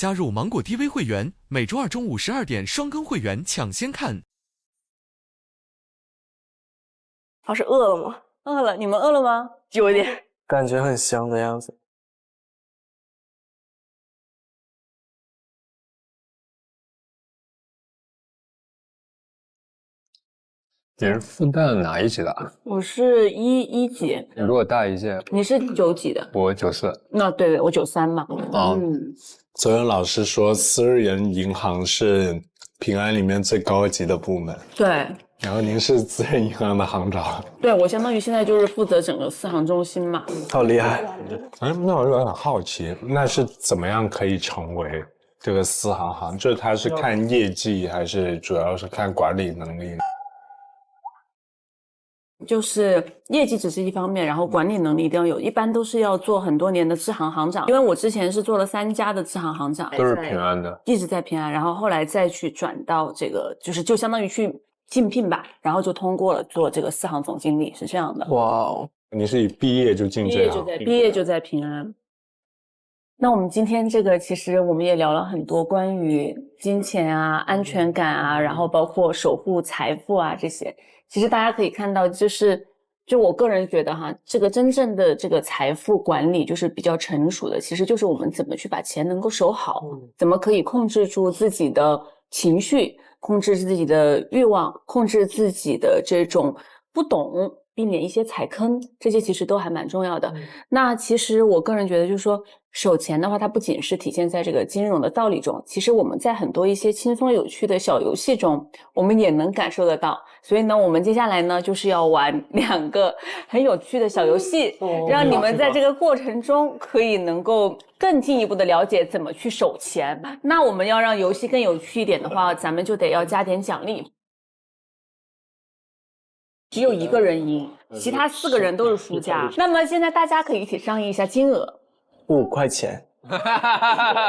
加入芒果 TV 会员，每周二中午12点双更会员抢先看。老师饿了吗？饿了，你们饿了吗？有一点，感觉很香的样子。你是复旦哪一级的？我是一级，你比我大一届。你是9几的？我94。那对，我93嘛。昨天老师说，私人银行是平安里面最高级的部门。对，然后您是私人银行的行长。对，我相当于现在就是负责整个4行中心嘛。好厉害！那我有点好奇，那是怎么样可以成为这个4行行？就是他是看业绩，还是主要是看管理能力？就是业绩只是一方面，然后管理能力一定要有，一般都是要做很多年的支行行长。因为我之前是做了3家的支行行长，都是平安的，一直在平安，然后后来再去转到这个，就相当于去竞聘吧，然后就通过了做这个4行总经理，是这样的。哇哦，你是一毕业就进这行？毕业就在平安。那我们今天这个其实我们也聊了很多关于金钱啊、安全感啊，然后包括守护财富啊这些。其实大家可以看到，就我个人觉得哈，这个真正的这个财富管理就是比较成熟的，其实就是我们怎么去把钱能够守好，怎么可以控制住自己的情绪，控制自己的欲望，控制自己的这种不懂，避免一些踩坑，这些其实都还蛮重要的。那其实我个人觉得就是说，守钱的话，它不仅是体现在这个金融的道理中，其实我们在很多一些轻松有趣的小游戏中，我们也能感受得到。所以呢，我们接下来呢，就是要玩2个很有趣的小游戏，让你们在这个过程中可以能够更进一步的了解怎么去守钱。那我们要让游戏更有趣一点的话，咱们就得要加点奖励。只有1个人赢，其他4个人都是输家。那么现在大家可以一起商议一下金额5块钱。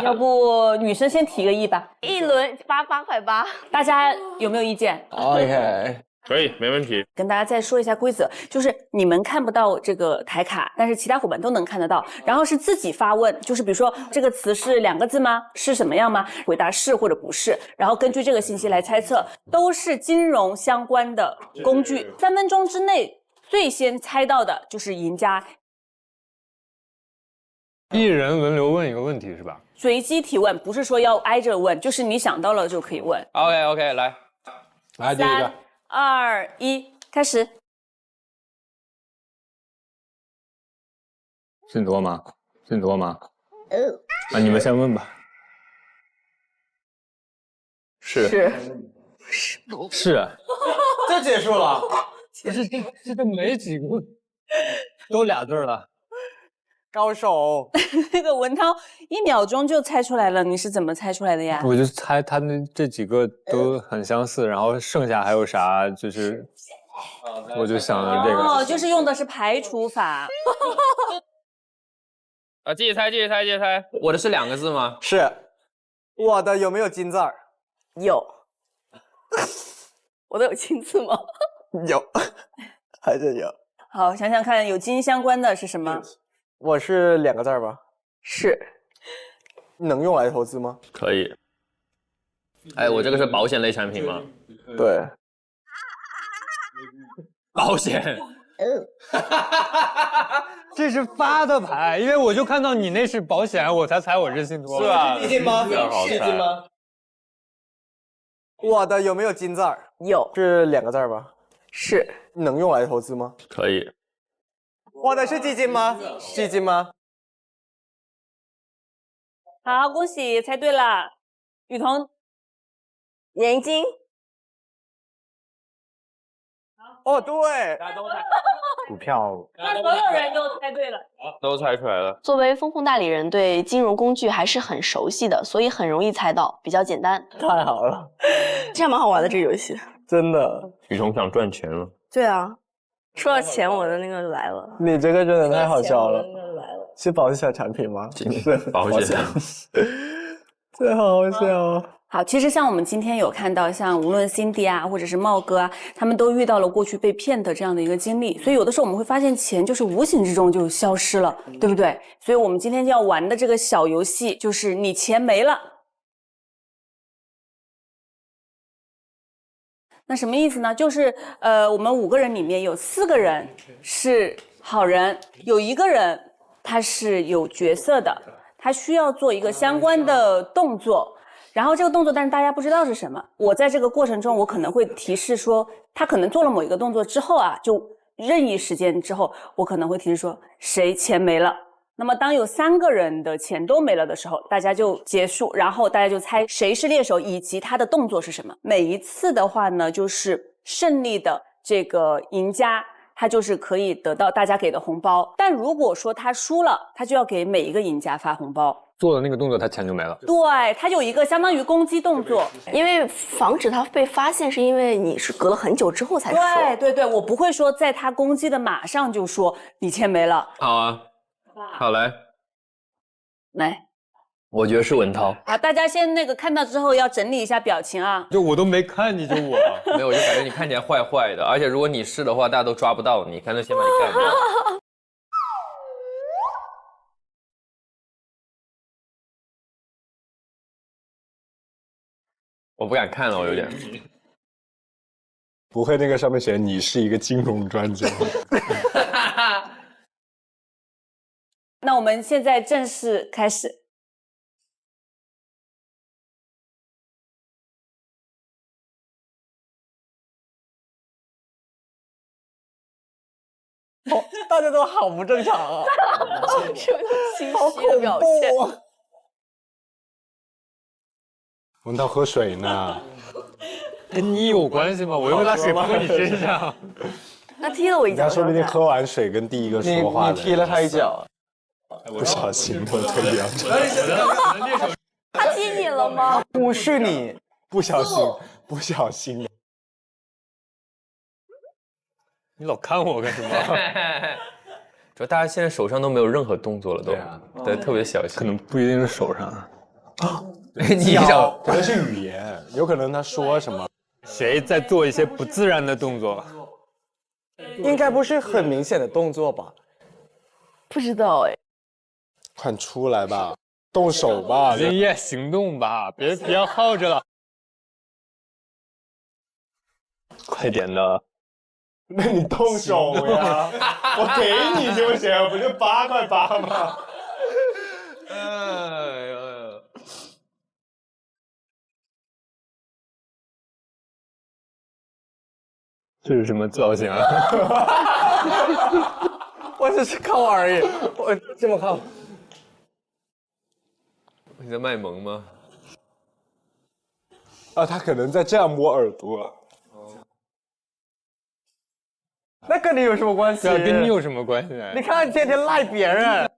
要不女生先提个亿吧1轮8块8，大家有没有意见 OK， 可以，没问题。跟大家再说一下规则，就是你们看不到这个台卡，但是其他伙伴都能看得到。然后是自己发问，就是比如说这个词是2个字吗？是什么样吗？回答是或者不是，然后根据这个信息来猜测，都是金融相关的工具。3分钟之内最先猜到的就是赢家。一人轮流问一个问题是吧？随机提问，不是说要挨着问，就是你想到了就可以问。OK， 来来第一个3、2、1，开始。信托吗？信托吗？啊，你们先问吧。是，这结束了？不是这没几个，都2字了。高手。那个文涛1秒钟就猜出来了，你是怎么猜出来的呀？我就猜他那这几个都很相似，然后剩下还有啥，就是我就想着这个。哦，就是用的是排除法。继续猜。我的是2个字吗？是。我的有没有金字儿？有。我的有金字吗？有，还是有。好，想想看，有金相关的是什么？我是2个字吧？是。能用来投资吗？可以。哎，我这个是保险类产品吗？对。保险。这是发的牌，因为我就看到你那是保险，我才猜我是信托。是吧？基金吗？是基金吗？我的有没有金字儿？有。是2个字吧？是。能用来投资吗？可以。我的是基金吗？基金吗？好，恭喜猜对了。雨桐，年金。哦，对。大家都猜。股票。那所有人都猜对了。都猜出来了。作为风控代理人，对金融工具还是很熟悉的，所以很容易猜到，比较简单。太好了，这样蛮好玩的这个游戏。真的。雨桐想赚钱了。对啊，说到钱，我的那个来了。你这个真的太好笑了。是保险产品吗？是保险。这好好笑哦。好，其实像我们今天有看到，像无论 Cindy 啊，或者是茂哥啊，他们都遇到了过去被骗的这样的一个经历，所以有的时候我们会发现钱就是无形之中就消失了，对不对？所以我们今天要玩的这个小游戏就是你钱没了。那什么意思呢？就是我们5个人里面有4个人是好人，有1个人他是有角色的，他需要做一个相关的动作。然后这个动作，但是大家不知道是什么。我在这个过程中，我可能会提示说，他可能做了某一个动作之后啊，就任意时间之后，我可能会提示说，谁钱没了。那么当有3个人的钱都没了的时候，大家就结束，然后大家就猜谁是猎手以及他的动作是什么。每一次的话呢，就是胜利的这个赢家，他就是可以得到大家给的红包。但如果说他输了，他就要给每一个赢家发红包。做了那个动作，他钱就没了。对，他有一个相当于攻击动作，因为防止他被发现，是因为你是隔了很久之后才说。对，我不会说在他攻击的马上就说你钱没了。好啊，好来，我觉得是文涛。好，大家先看到之后要整理一下表情啊。就我都没看你就我，没有，我就感觉你看起来坏坏的，而且如果你是的话，大家都抓不到你，干脆先把你干掉。我不敢看了，我有点。不会那个上面写你是一个金融专家。那我们现在正式开始。大家都好不正常啊！好恐怖表现。闻到喝水呢。跟你有关系吗？我又没把水泼你身上。那踢了我一脚。他说不定喝完水跟第一个说话的。你踢了他一脚。不小心，我腿比较长。他踢你了吗？不是你，不小心的。你老看我干什么？主要大家现在手上都没有任何动作了，都对，特别小心。可能不一定是手上。你想，可能是语言，有可能他说什么。谁在做一些不自然的动作？应该不是很明显的动作吧？不知道哎。快出来吧，动手吧，林业行动吧，别耗着了。快点的。那你动手呀！我给你就行，不就8块8吗？哎呀！这是什么造型啊？我只是靠而已，我这么靠。你在卖萌吗？啊，他可能在这样摸耳朵。那跟你有什么关系？跟你有什么关系？你看，天天赖别人。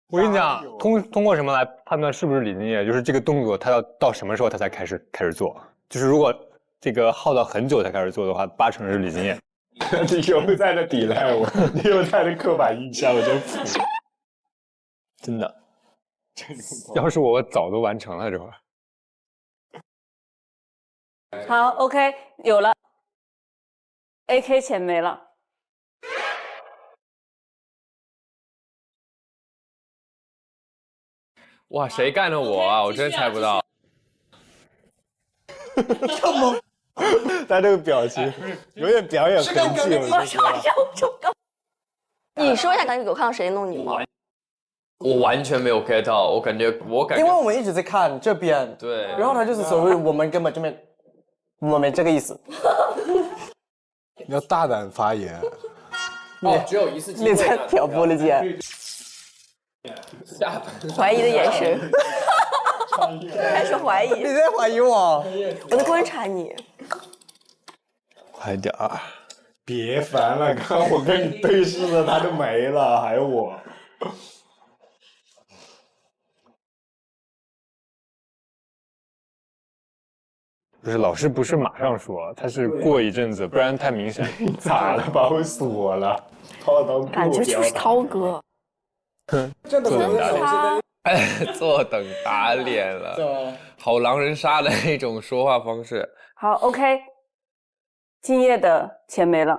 我跟你讲，通过什么来判断是不是李金叶？就是这个动作，他要到什么时候他才开始做？就是如果这个耗到很久才开始做的话，8成是李金叶。你又在那抵赖我，你又在那刻板印象，我真服。真的，要是我早都完成了这会儿。好 ，OK， 有了 ，AK 钱没了。哇，谁干的我啊？我真猜不到。这么，他这个表情有点表演痕迹，我说你说一下，刚才有看到谁弄你吗？我完全没有 get 到，我感觉，因为我们一直在看这边，对，然后他就是所谓我们根本这边，我没这个意思。你要大胆发言。只有一次机会。你在挑拨离间。怀疑的眼神，开始怀疑。你在怀疑我？我在观察你。快点儿，别烦了，刚刚我跟你对视的他就没了，还有我。不是老师不是马上说，他是过一阵子，不然太明显。咋了？把我锁了？感觉就是涛哥。真的他坐等打脸了，好狼人杀的那种说话方式。好 ，OK， 敬业的钱没了。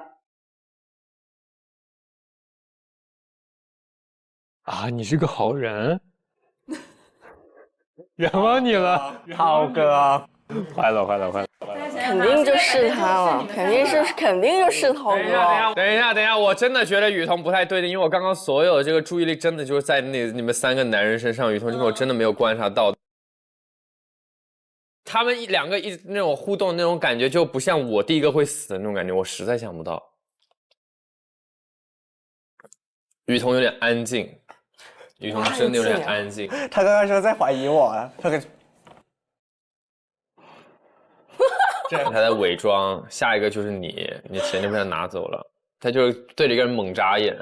啊，你是个好人，冤枉你了，涛哥，坏了。肯定就是他了，肯定就是涛哥。等一下，我真的觉得雨桐不太对的，因为我刚刚所有的这个注意力真的就是在你们3个男人身上，雨桐这边我真的没有观察到。他们两个一直那种互动那种感觉，就不像我第一个会死的那种感觉，我实在想不到。雨桐有点安静，雨桐真的有点安静。他刚刚说在怀疑我啊，他跟他在伪装，下一个就是你的钱就被他拿走了，他就是对着一个人猛眨眼。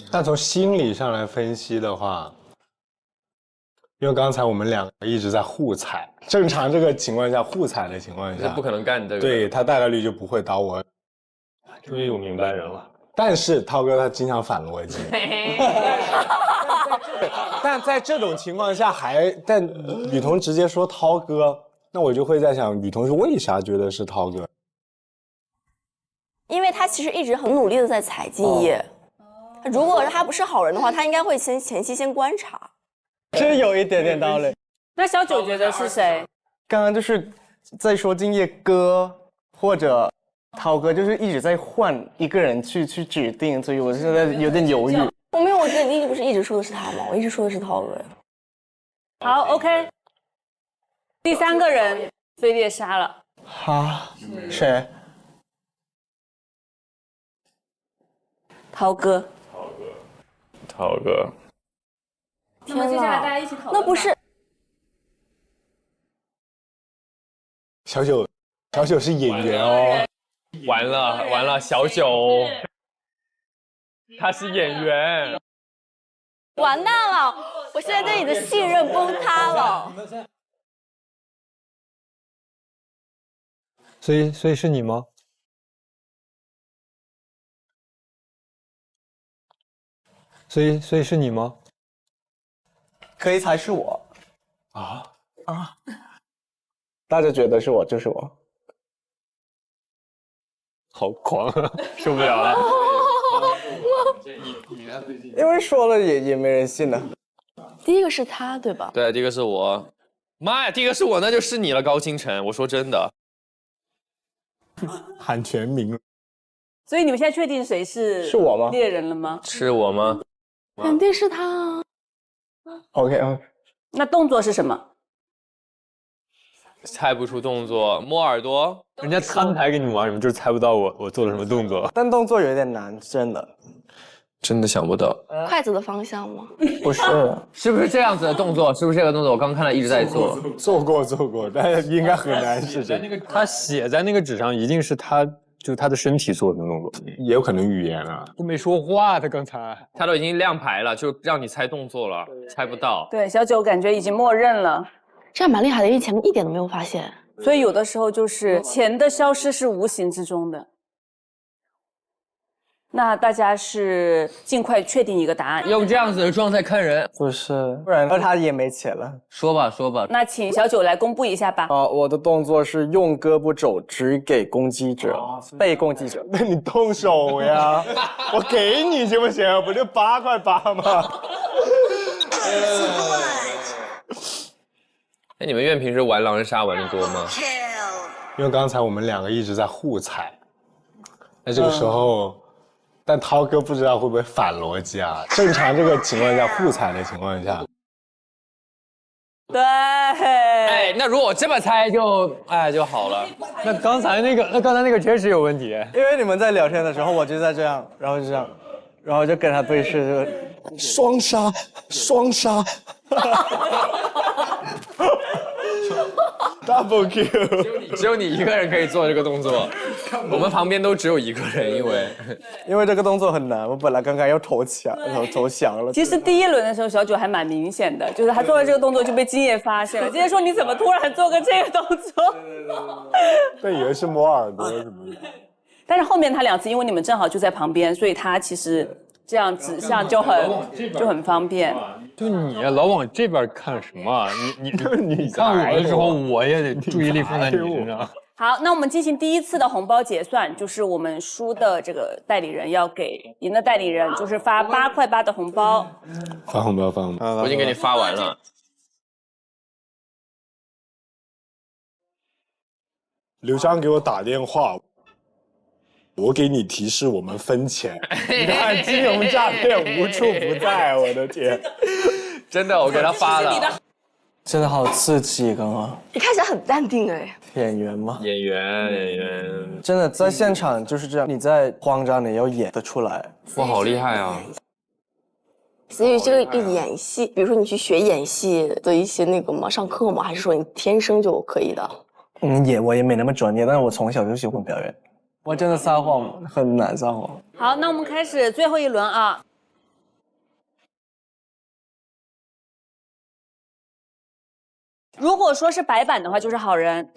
但从心理上来分析的话，因为刚才我们两个一直在互踩，正常这个情况下互踩的情况下，不可能干的。对他大概率就不会倒我。终于有明白人了。但是涛哥他经常反逻辑。但在这种情况下但雨桐直接说涛哥，那我就会在想，雨桐是为啥觉得是涛哥？因为他其实一直很努力的在踩敬业。如果他不是好人的话，他应该会前期先观察。这有一点点道理。那小九觉得是谁？刚刚就是在说敬业哥或者涛哥，就是一直在换一个人去指定，所以我现在有点犹豫。我没有，我这你不是一直说的是他吗？我一直说的是涛哥呀。好 ，OK。第3个人被猎杀了。哈，谁？涛哥。涛哥。那么接下来大家一起讨论。那不是小九是演员哦。完了，小九，他是演员。完蛋了！我现在对你的信任崩塌了。所以是你吗？所以是你吗？可以猜是我啊！大家觉得是我就是我。好狂啊，受不了了。因为说了也没人信呢。第一个是他，对吧？对，第一个是我。妈呀，第一个是我，那就是你了，高清晨。我说真的。喊全名。所以你们现在确定谁是我吗？猎人了吗？是我吗？肯定是他啊。OK。那动作是什么？猜不出动作，摸耳朵。人家摊牌给你们玩，你们就是猜不到我做了什么动作。但动作有点难，真的想不到。筷子的方向吗？不是，是不是这样子的动作？是不是这个动作？我刚看到一直在做。做过，但是应该很难是这个。他写在那个纸上，一定是他的身体做的动作，也有可能语言啊。都没说话，他刚才他都已经亮牌了，就让你猜动作了，猜不到。对，小九感觉已经默认了。这样蛮厉害的，因为前面一点都没有发现。所以有的时候就是钱的消失是无形之中的。那大家是尽快确定一个答案，用这样子的状态看人，不是，不然他也没钱了。说吧。那请小九来公布一下吧。我的动作是用胳膊肘指给攻击者，被攻击者。那你动手呀！我给你行不行？不就8块8吗？哎，你们院平时玩狼人杀玩的多吗？因为刚才我们两个一直在互踩，那这个时候，但涛哥不知道会不会反逻辑啊？正常这个情况下，互踩的情况下，对。哎，那如果我这么猜就好了。那刚才那个确实有问题。因为你们在聊天的时候，我就在这样，然后就这样，然后就跟他对视，就双杀。Double kill， 只有你一个人可以做这个动作，我们旁边都只有一个人，因为这个动作很难，我本来刚刚要投降了。其实第1轮的时候，小九还蛮明显的，就是他做了这个动作就被金爷发现了。金爷说：“你怎么突然做个这个动作？”对，以为是摸耳朵什么的。但是后面他2次，因为你们正好就在旁边，所以他其实这样指向就很方便。就你老往这边看什么？你看我的时候，我也得注意力放在你身上。好，那我们进行第一次的红包结算，就是我们输的这个代理人要给赢的代理人，就是发8块8的红包。发红包，发红包。我已经给你发完了。刘璋给我打电话，我给你提示，我们分钱。你看，金融诈骗无处不在，我的天！真的，我给他发了。真的好刺激，刚刚你看起来很淡定哎。演员吗？演员，真的在现场就是这样，你在慌张，你要演得出来。哇，好厉害啊！所以这个演戏，比如说你去学演戏的一些那个吗？上课吗？还是说你天生就可以的？我也没那么专业，但是我从小就喜欢表演。我真的撒谎很难撒谎。好，那我们开始最后一轮啊。如果说是白板的话，就是好人。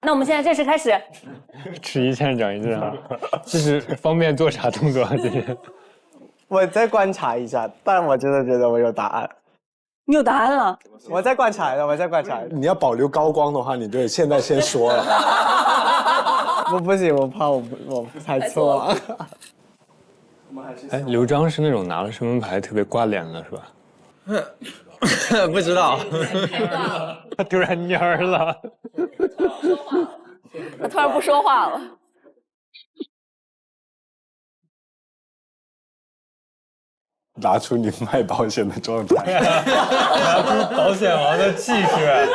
那我们现在正式开始。吃一堑长一智啊，这是方便做啥动作啊？这是。我再观察一下，但我真的觉得我有答案。你有答案了？我再观察一下，我再观察一下。你要保留高光的话，你就现在先说了。我不行，我怕我猜错了。哎，刘璋是那种拿了身份牌特别挂脸的，是吧？不知道。他突然蔫儿了。他突然不说话了。拿出你卖保险的状态，拿出保险王的气势。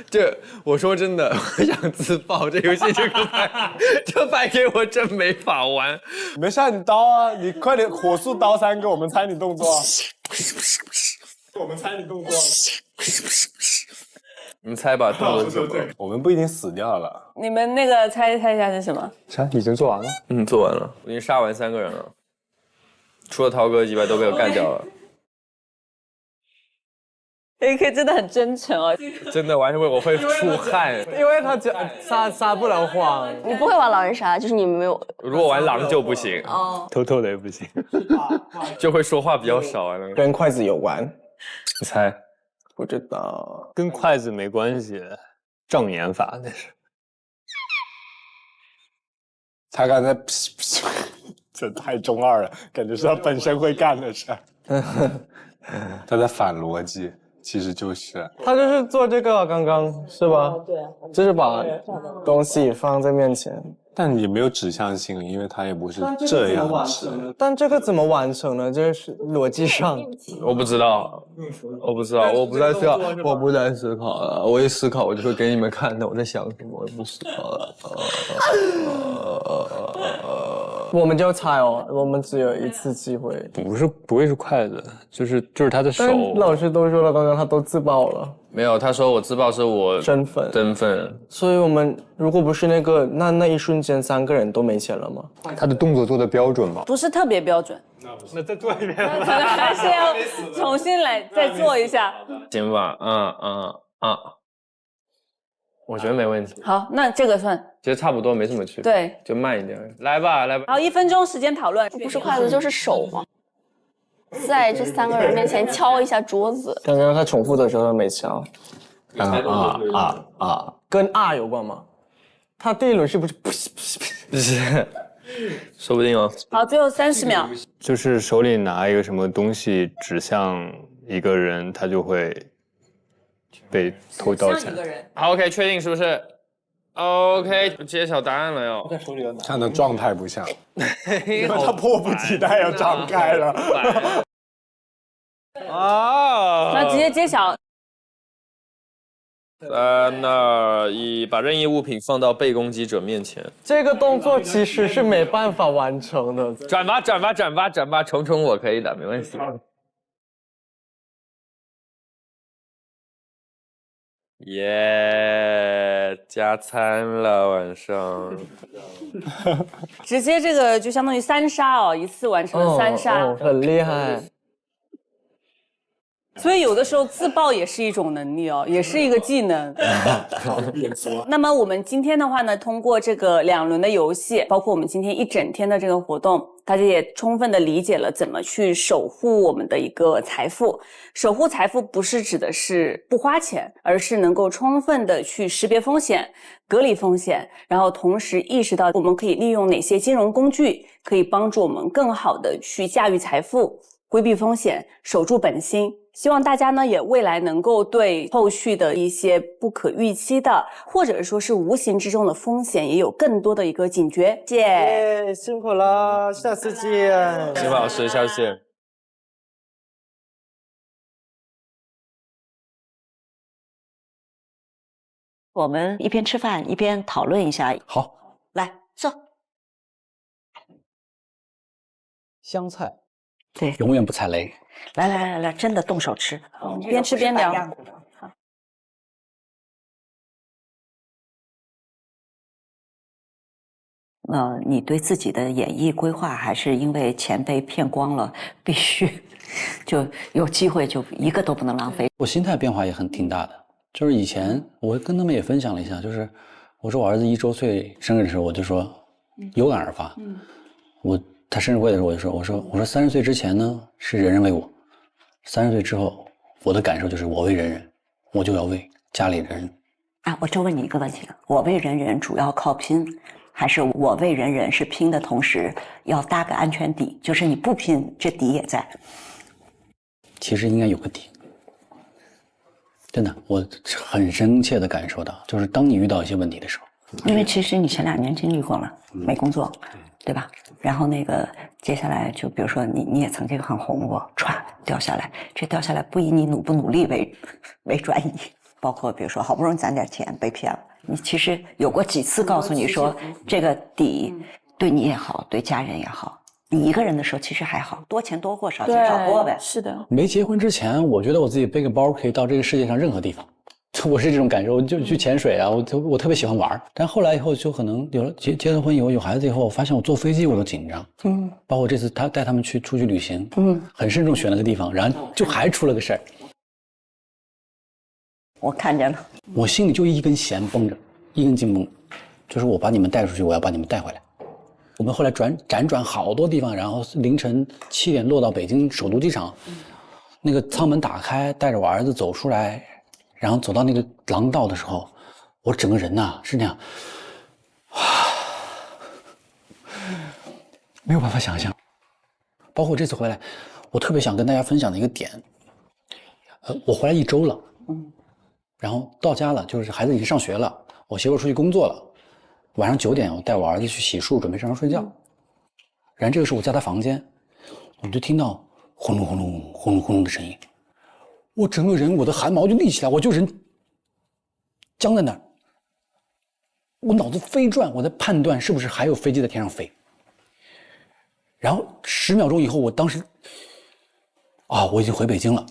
这我说真的，我想自爆，这游戏这牌给我真没法玩。没事，你刀啊，你快点火速刀3个，我们猜你动作。我们猜你动作。你们猜吧，动作是什么？我们不一定死掉了。你们那个猜一下是什么？啥？已经做完了？做完了，我已经杀完3个人了，除了涛哥以外都被我干掉了。AK 真的很真诚哦，真的完全我会出汗，因为他撒不了谎。你不会玩狼人杀，就是你没有。如果玩狼就不行，偷偷的也不行，就会说话比较少啊。跟筷子有关？你猜？不知道，跟筷子没关系，障眼法那是。他刚才这太中二了，感觉是他本身会干的事儿。他在反逻辑，其实就是他就是做这个，刚刚是吧？对，就是把东西放在面前，但也没有指向性，因为他也不是这样指。但这个怎么完成呢？这是逻辑上，我不知道，我不在思考，我不在思考了。我一思考，我就会给你们看的我在想什么，我也不思考了。我们就猜哦，我们只有一次机会。不会是筷子，就是他的手。但老师都说了，刚刚他都自爆了。没有，他说我自爆是我身份。所以我们如果不是那个，那一瞬间3个人都没钱了吗？他的动作做的标准吗？不是特别标准。那再做一遍可能还是要重新来再做一下。行吧，我觉得没问题。好，那这个算。其实差不多，没什么区别。对，就慢一点。来吧。好，1分钟时间讨论。不是筷子就是手嘛，在这3个人面前敲一下桌子。刚刚他重复的时候没敲。跟有关吗？他第一轮是不是？不是，说不定哦。好，最后30秒。就是手里拿一个什么东西指向一个人，他就会被偷刀钱。好 ，OK， 确定是不是 ？OK， 揭晓答案了哟。看的状态不像，因为他迫不及待要张开了。那直接揭晓。3、2、1，把任意物品放到被攻击者面前。这个动作其实是没办法完成的。转吧，虫我可以的，没问题。耶，加餐了晚上。直接这个就相当于3杀哦，一次完成了3杀。很厉害。所以有的时候自爆也是一种能力哦，也是一个技能。那么我们今天的话呢，通过这个2轮的游戏，包括我们今天一整天的这个活动，大家也充分的理解了怎么去守护我们的一个财富。守护财富不是指的是不花钱，而是能够充分的去识别风险、隔离风险，然后同时意识到我们可以利用哪些金融工具可以帮助我们更好的去驾驭财富、规避风险、守住本心。希望大家呢也未来能够对后续的一些不可预期的或者说是无形之中的风险也有更多的一个警觉。谢谢，辛苦了，下次见。辛苦老师，下次见。我们一边吃饭一边讨论一下。好，来坐。香菜，对，永远不踩雷。来，真的动手吃，边吃边聊。你对自己的演艺规划还是因为钱被骗光了，必须就有机会就一个都不能浪费。我心态变化也挺大的，就是以前我跟他们也分享了一下，就是我说我儿子1周岁生日的时候，我就说有感而发。他生日会的时候我就说，我说30岁之前呢是人人为我，30岁之后我的感受就是我为人人，我就要为家里人。啊，我就问你一个问题了，我为人人主要靠拼，还是我为人人是拼的同时要搭个安全底，就是你不拼这底也在。其实应该有个底，真的，我很深切的感受到，就是当你遇到一些问题的时候，因为其实你前2年经历过了，没工作，对吧？然后那个接下来就比如说你也曾经很红过，歘掉下来，这掉下来不以你努不努力为转移，包括比如说好不容易攒点钱被骗了，你其实有过几次告诉你说这个底对你也好，对家人也好。你一个人的时候其实还好，多钱多过，少钱少过呗。是的。没结婚之前，我觉得我自己背个包可以到这个世界上任何地方。我是这种感受，就去潜水啊，我特别喜欢玩。但后来以后就可能有了结了婚以后有孩子以后，我发现我坐飞机我都紧张。包括这次带他们出去旅行，很慎重选了个地方，然后就还出了个事儿。我看见了，我心里就一根弦绷着，一根筋绷，就是我把你们带出去，我要把你们带回来。我们后来辗转好多地方，然后凌晨7点落到北京首都机场，那个舱门打开，带着我儿子走出来。然后走到那个廊道的时候，我整个人呐是那样，没有办法想象。包括我这次回来，我特别想跟大家分享的一个点，我回来1周了，然后到家了，就是孩子已经上学了，我媳妇出去工作了，晚上9点我带我儿子去洗漱，准备上床睡觉。然后这个时候我在他房间，我就听到轰隆轰隆轰隆轰隆的声音。我整个人，我的汗毛就立起来，我就人僵在那儿，我脑子飞转，我在判断是不是还有飞机在天上飞。然后10秒钟以后，我当时，我已经回北京了，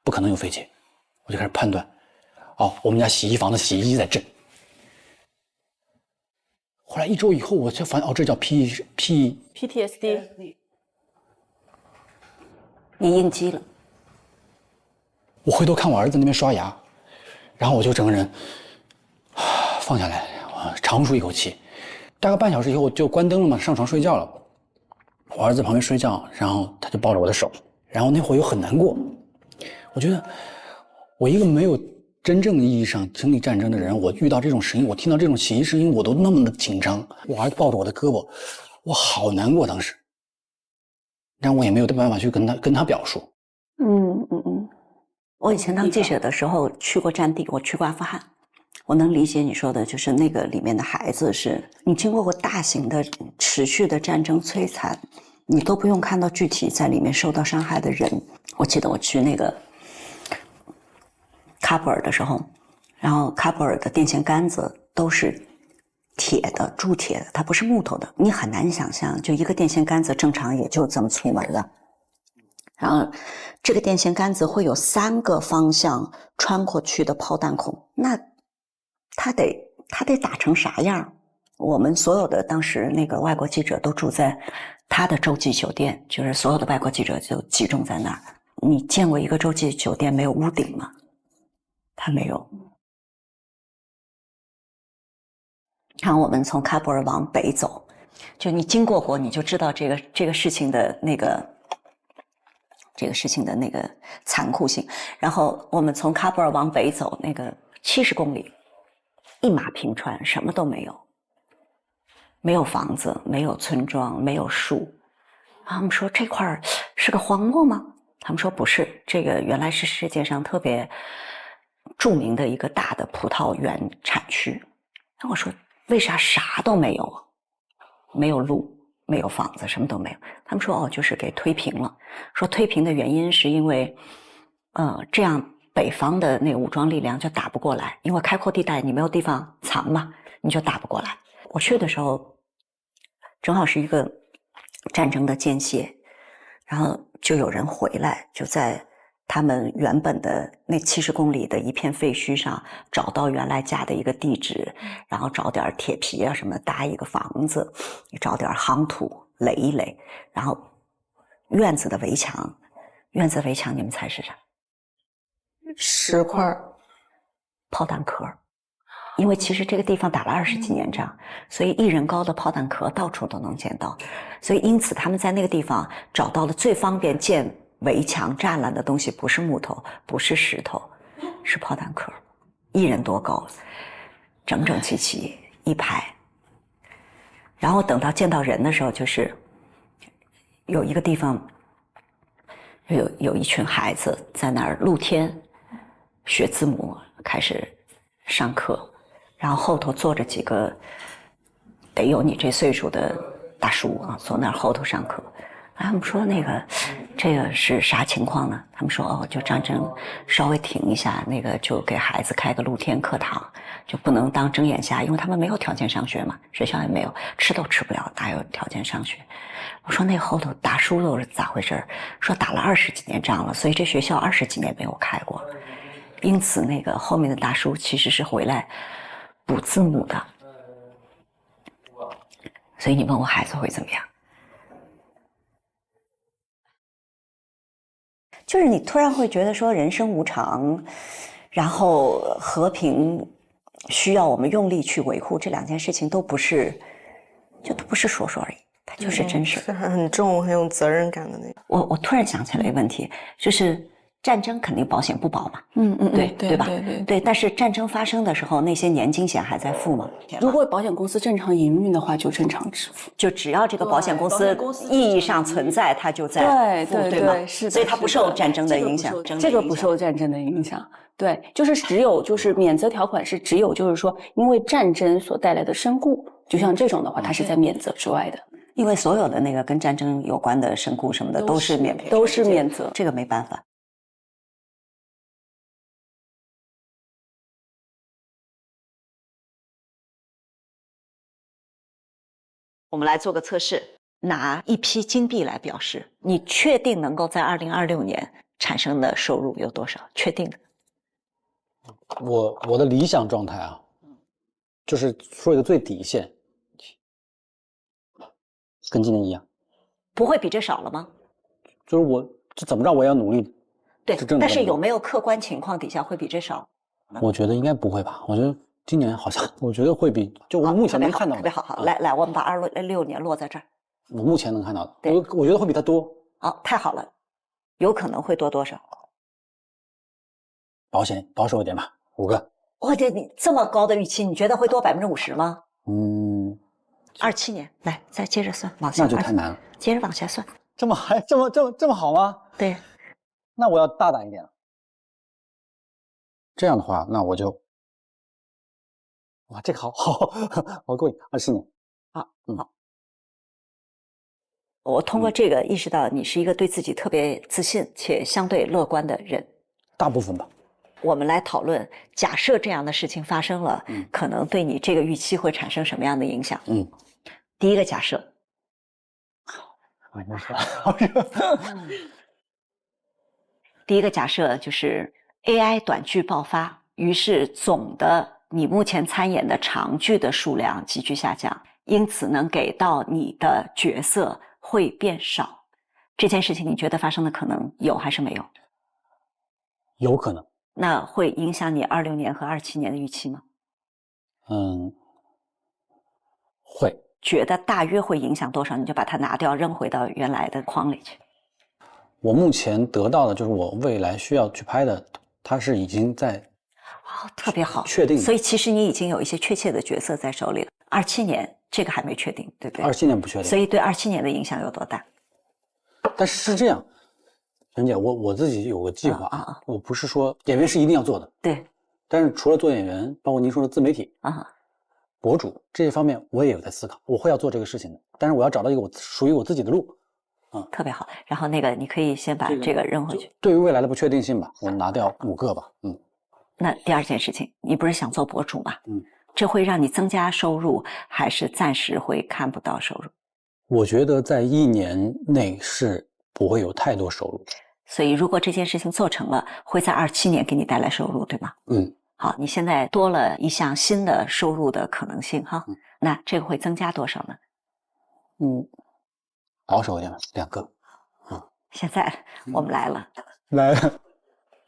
不可能有飞机，我就开始判断，我们家洗衣房的洗衣机在震。后来1周以后，我才发现，这叫 PTSD， 你应激了。我回头看我儿子那边刷牙，然后我就整个人放下来，长舒一口气。大概半小时以后就关灯了嘛，上床睡觉了。我儿子旁边睡觉，然后他就抱着我的手，然后那会儿又很难过。我觉得我一个没有真正意义上经历战争的人，我遇到这种声音，我听到这种洗衣声音，我都那么的紧张。我儿子抱着我的胳膊，我好难过当时，但我也没有办法去跟他表述。我以前当记者的时候去过战地，我去过阿富汗，我能理解你说的，就是那个里面的孩子是你经过大型的持续的战争摧残，你都不用看到具体在里面受到伤害的人。我记得我去那个喀布尔的时候，然后喀布尔的电线杆子都是铁的，铸铁的，它不是木头的，你很难想象，就一个电线杆子正常也就这么粗门了。然后这个电线杆子会有3个方向穿过去的炮弹孔，那它得打成啥样？我们所有的当时那个外国记者都住在他的洲际酒店，就是所有的外国记者就集中在那儿。你见过一个洲际酒店没有屋顶吗？它没有。看我们从喀布尔往北走，就你经过过，你就知道这个事情的那个残酷性。然后我们从喀布尔往北走，那个70公里，一马平川，什么都没有，没有房子，没有村庄，没有树。他们说这块是个荒漠吗？他们说不是，这个原来是世界上特别著名的一个大的葡萄园产区。那我说为啥啥都没有啊？没有路，没有房子，什么都没有。他们说就是给推平了。说推平的原因是因为这样北方的那个武装力量就打不过来，因为开阔地带你没有地方藏嘛，你就打不过来。我去的时候正好是一个战争的间歇，然后就有人回来，就在他们原本的那70公里的一片废墟上找到原来家的一个地址，然后找点铁皮啊什么搭一个房子，找点夯土垒一垒，然后院子的围墙你们猜是啥？石块炮弹壳。因为其实这个地方打了20几年仗，所以1人高的炮弹壳到处都能见到，所以因此他们在那个地方找到了最方便建围墙栅栏的东西，不是木头，不是石头，是炮弹壳，1人多高，整整齐齐一排。然后等到见到人的时候，就是有一个地方有一群孩子在那儿露天学字母，开始上课。然后后头坐着几个得有你这岁数的大叔啊，坐那儿后头上课。他们说这个是啥情况呢？他们说就战争稍微停一下，那个就给孩子开个露天课堂，就不能当睁眼瞎，因为他们没有条件上学嘛，学校也没有，吃都吃不了，哪有条件上学？我说那后头大叔都是咋回事？说打了20几年仗了，所以这学校20几年没有开过，因此那个后面的大叔其实是回来补字母的。所以你问我孩子会怎么样？就是你突然会觉得说人生无常，然后和平需要我们用力去维护，这2件事情都不是说说而已，它就是真实，是很重、很有责任感的那种。我突然想起来一个问题，就是战争肯定保险不保嘛，对吧？对，但是战争发生的时候，那些年金险还在付吗？如果保险公司正常营运的话，就正常支付。就只要这个保险公司意义上存在，它就在付，对吗？是的，所以它不受战争的影响。这个不受战争的影响。对，就是只有免责条款是只有就是说，因为战争所带来的身故，就像这种的话，它是在免责之外的。因为所有的那个跟战争有关的身故什么的都是免赔，都是免责，这个没办法。我们来做个测试，拿一批金币来表示，你确定能够在2026年产生的收入有多少？确定的。我的理想状态啊，就是说一个最底线，跟今年一样。不会比这少了吗？就是我这怎么着我也要努力。对，但是有没有客观情况底下会比这少？我觉得应该不会吧。我觉得今年好像，我觉得会比就我目前能看到的特别好。来，我们把26年落在这儿。我目前能看到的，我觉得会比它多。好，太好了，有可能会多多少？保守一点吧，5个。哇，你这么高的预期，你觉得会多50%吗？27年，来再接着算，往下。那就太难了。接着往下算。这么好吗？对。那我要大胆一点了。这样的话，那我就，哇，这个好，我过瘾，24年。好。我通过这个意识到你是一个对自己特别自信且相对乐观的人。大部分吧。我们来讨论，假设这样的事情发生了，可能对你这个预期会产生什么样的影响？第一个假设。第一个假设就是 AI 短剧爆发，于是总的你目前参演的长剧的数量急剧下降，因此能给到你的角色会变少。这件事情你觉得发生的可能有还是没有？有可能。那会影响你26年和27年的预期吗？会。觉得大约会影响多少，你就把它拿掉，扔回到原来的框里去。我目前得到的就是我未来需要去拍的，它是已经在特别好，确定。所以其实你已经有一些确切的角色在手里了。27年这个还没确定，对不对？27年不确定。所以对27年的影响有多大？但是这样，陈姐，我自己有个计划我不是说演员是一定要做的，对。但是除了做演员，包括您说的自媒体博主这些方面，我也有在思考，我会要做这个事情的。但是我要找到一个属于我自己的路。特别好。然后那个你可以先把这个扔回去。对于未来的不确定性吧，我拿掉5个吧。那第二件事情，你不是想做博主吗？这会让你增加收入，还是暂时会看不到收入？我觉得在1年内是不会有太多收入。所以如果这件事情做成了，会在27年给你带来收入，对吗？好，你现在多了一项新的收入的可能性哈。那这个会增加多少呢？保守一点，2个。现在我们来了。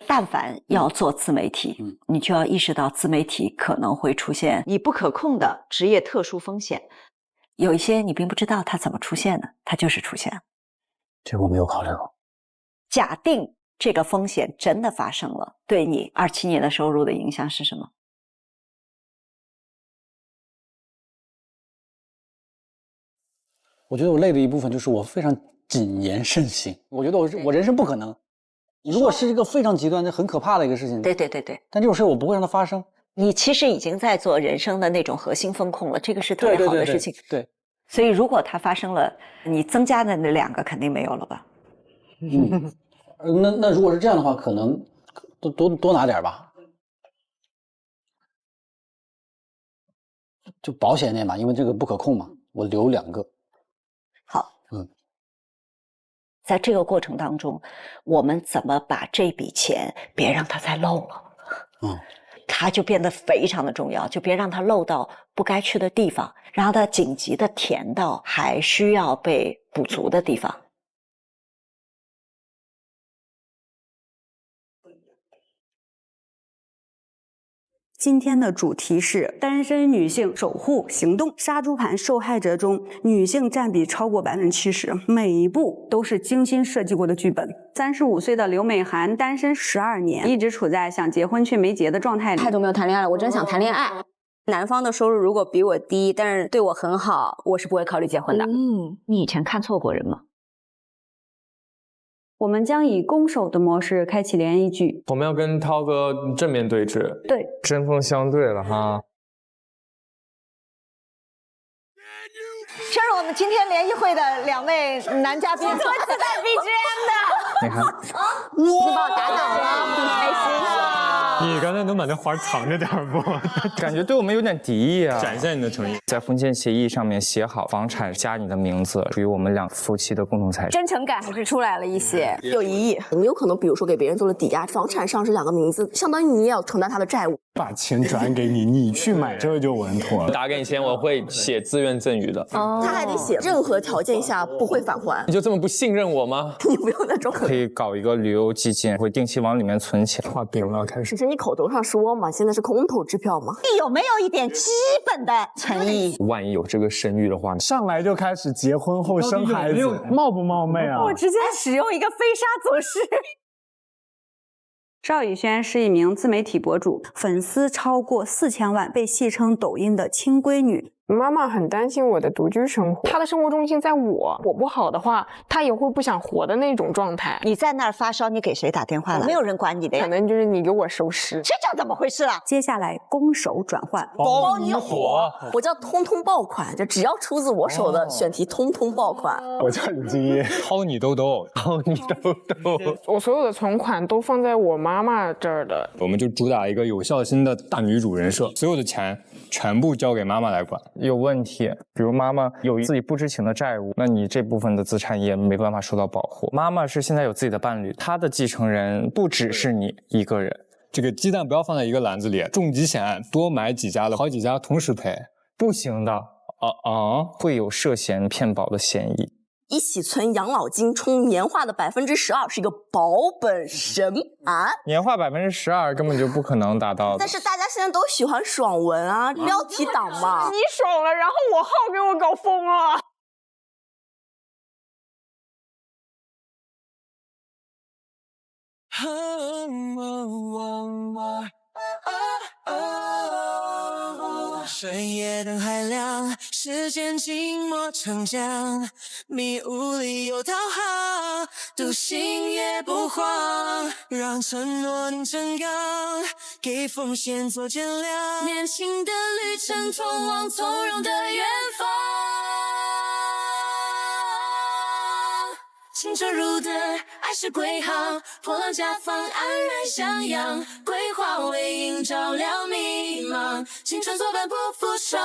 但凡要做自媒体，你就要意识到自媒体可能会出现你不可控的职业特殊风险，有一些你并不知道它怎么出现的，它就是出现了。这我没有考虑过。假定这个风险真的发生了，对你27年的收入的影响是什么？我觉得我累的一部分就是我非常谨言慎行。我觉得我人生不可能。如果是一个非常极端、很可怕的一个事情，对。但这种事我不会让它发生。你其实已经在做人生的那种核心风控了，这个是特别好的事情。对。所以如果它发生了，你增加的那2个肯定没有了吧？那如果是这样的话，可能多拿点吧，就保险点吧，因为这个不可控嘛，我留2个。好。在这个过程当中，我们怎么把这笔钱别让它再漏了？它就变得非常的重要，就别让它漏到不该去的地方，让它紧急的填到还需要被补足的地方。今天的主题是单身女性守护行动。杀猪盘受害者中，女性占比超过70%，每一步都是精心设计过的剧本。35岁的刘美涵单身12年，一直处在想结婚却没结的状态里。太久没有谈恋爱了，我真想谈恋爱。男方的收入如果比我低，但是对我很好，我是不会考虑结婚的。你以前看错过人吗？我们将以攻守的模式开启联谊剧。我们要跟涛哥正面对峙，对，针锋相对了哈。这是我们今天联谊会的2位男嘉宾，多期待 BGM 的。你看，你把我打倒了，很开心。你刚才能把那花藏着点不？感觉对我们有点敌意啊！展现你的诚意，在婚前协议上面写好房产加你的名字，属于我们2夫妻的共同财产。真诚感还是出来了一些，有疑义。你有可能，比如说给别人做了抵押，房产上是2个名字，相当于你也要承担他的债务。把钱转给你，你去买这就稳妥了。打给你钱，我会写自愿赠与的。他还得写任何条件下不会返还。你就这么不信任我吗？你不用那种。可以搞一个旅游基金，会定期往里面存钱。画饼了，开始。只是你口头上说嘛，现在是空头支票嘛。有没有一点基本的诚意？万一有这个生育的话，上来就开始结婚后生孩子，冒不冒昧啊？我直接使用一个飞沙走石。赵以轩是一名自媒体博主，粉丝超过4000万，被戏称抖音的亲闺女。妈妈很担心我的独居生活，她的生活重心在我不好的话，她也会不想活的那种状态。你在那儿发烧，你给谁打电话了？没有人管你的呀。可能就是你给我收尸，这叫怎么回事啊？接下来攻守转换，包你火，我叫通通爆款，就只要出自我手的选题，通通爆款。我叫李金叶，掏你兜兜，掏你兜兜。我所有的存款都放在我妈妈这儿的。我们就主打一个有孝心的大女主人设，所有的钱全部交给妈妈来管。有问题，比如妈妈有自己不知情的债务，那你这部分的资产也没办法受到保护。妈妈是现在有自己的伴侣，她的继承人不只是你一个人。这个鸡蛋不要放在一个篮子里，重疾险多买几家的，好几家同时赔，不行的。会有涉嫌骗保的嫌疑。一起存养老金充年化的12%是一个保本神啊！年化12%根本就不可能达到的。但是大家现在都喜欢爽文啊，标题党嘛。你爽了，然后我号给我搞疯了。深夜灯还亮，时间静默成江，迷雾里有导航，独行也不慌，让承诺凝成钢，给风险做减量，年轻的旅程通往从容的远方。清澈如灯，爱是归航，波浪甲方安然向阳，桂花为影照亮迷茫，青春作伴不负韶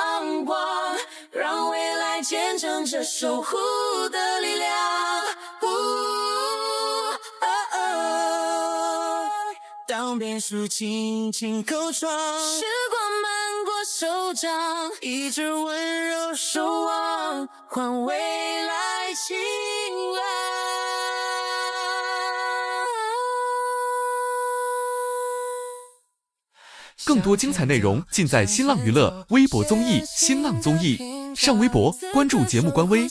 光，让未来见证这守护的力量。当变数轻轻扣撞，时光漫过手掌，一直温柔守望，换未来晴朗。更多精彩内容尽在新浪娱乐微博综艺新浪综艺。上微博关注节目官微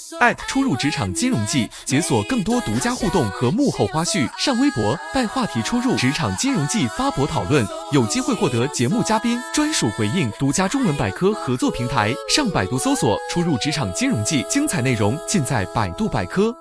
出入职场金融季，解锁更多独家互动和幕后花絮。上微博带话题出入职场金融季发博讨论，有机会获得节目嘉宾专属回应，独家中文百科合作平台。上百度搜索出入职场金融季，精彩内容尽在百度百科。